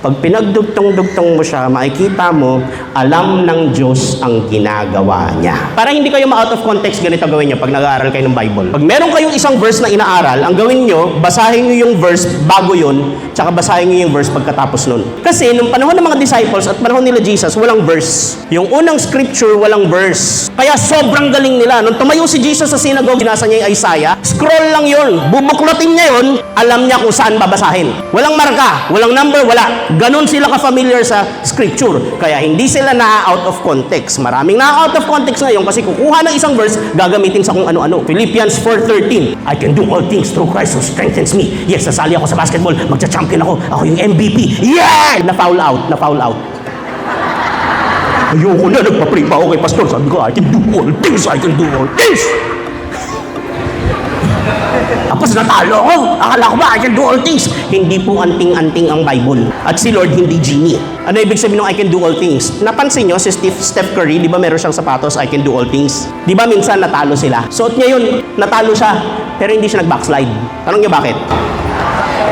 Pag pinagdugtong-dugtong mo siya, makikita mo, alam ng Diyos ang ginagawa niya. Para hindi kayo ma-out of context, ganito gawin nyo pag nag-aaral kayo ng Bible. Pag meron kayong isang verse na inaaral, ang gawin nyo, basahin nyo yung verse bago yun, tsaka basahin nyo yung verse pagkatapos nun. Kasi nung panahon ng mga disciples at panahon nila Jesus, walang verse. Yung unang scripture, walang verse. Kaya sobrang galing nila. Nung tumayo si Jesus sa synagogue, binasa niya yung Isaiah, scroll lang yun. Bubuklotin niya yun, alam niya kung saan babasahin. Walang marka, walang number, wala. Ganon sila ka-familiar sa scripture. Kaya hindi sila na-out of context. Maraming na-out of context ngayon kasi kukuha ng isang verse, gagamitin sa kung ano-ano. Philippians 4:13, I can do all things through Christ who strengthens me. Yes, sasali ako sa basketball, magcha-champion ako. Ako yung MVP. Yeah! Na-foul out. Ayoko na, nagpa-pray pa ako kay pastor. Sabi ko, I can do all things. Tapos natalo ako. Akala ko ba, I can do all things. Hindi po anting-anting ang Bible. At si Lord hindi genie. Ano ibig sabihin ng I can do all things? Napansin nyo, si Steph Curry, di ba meron siyang sapatos, I can do all things? Di ba minsan natalo sila? Suot niya yun, natalo siya, pero hindi siya nag-backslide. Tanong niyo bakit?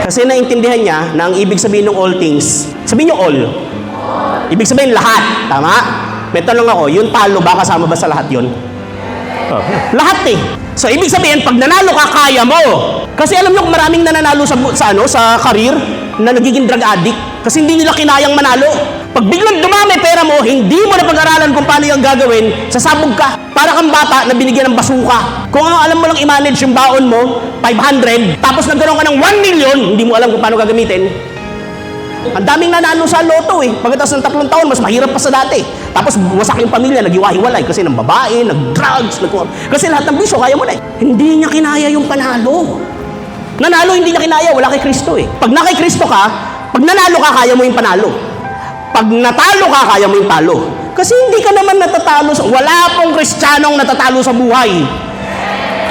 Kasi naintindihan niya na ang ibig sabihin ng all things, sabihin niyo all. Ibig sabihin lahat, tama? May tanong ako, yung talo ba kasama ba sa lahat yun? Lahat eh. So, ibig sabihin, pag nanalo ka, kaya mo. Kasi alam nyo, maraming nananalo sa career na nagiging drug addict kasi hindi nila kinayang manalo. Pag biglang dumami pera mo, hindi mo na pag-aralan kung paano yung gagawin, sasabog ka. Para kang bata na binigyan ng basuka. Kung alam mo lang i-manage yung baon mo, 500, tapos nagkaroon ka ng 1 million, hindi mo alam kung paano gagamitin. Ang daming nanalo sa loto eh. Pagkatapos ng 3 taon, mas mahirap pa sa dati. Tapos wasak yung pamilya, nag-iwahiwalay kasi ng babae, nag-drugs, kasi lahat ng bisyo, kaya mo na eh. Hindi niya kinaya yung panalo. Nanalo, hindi niya kinaya, wala kay Kristo eh. Pag na kay Kristo ka, pag nanalo ka, kaya mo yung panalo. Pag natalo ka, kaya mo yung talo. Kasi hindi ka naman natatalo wala pong Kristiyanong natatalo sa buhay.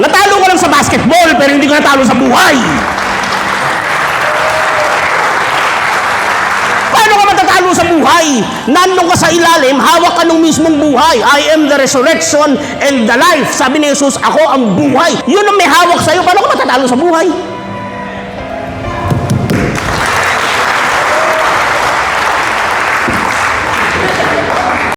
Natalo ka lang sa basketball, pero hindi ka natalo sa buhay. Paano ka matatalo sa buhay? Nandun ka sa ilalim, hawak ka ng mismong buhay. I am the resurrection and the life. Sabi ni Jesus, ako ang buhay. Yun ang may hawak sa'yo. Paano ka matatalo sa buhay?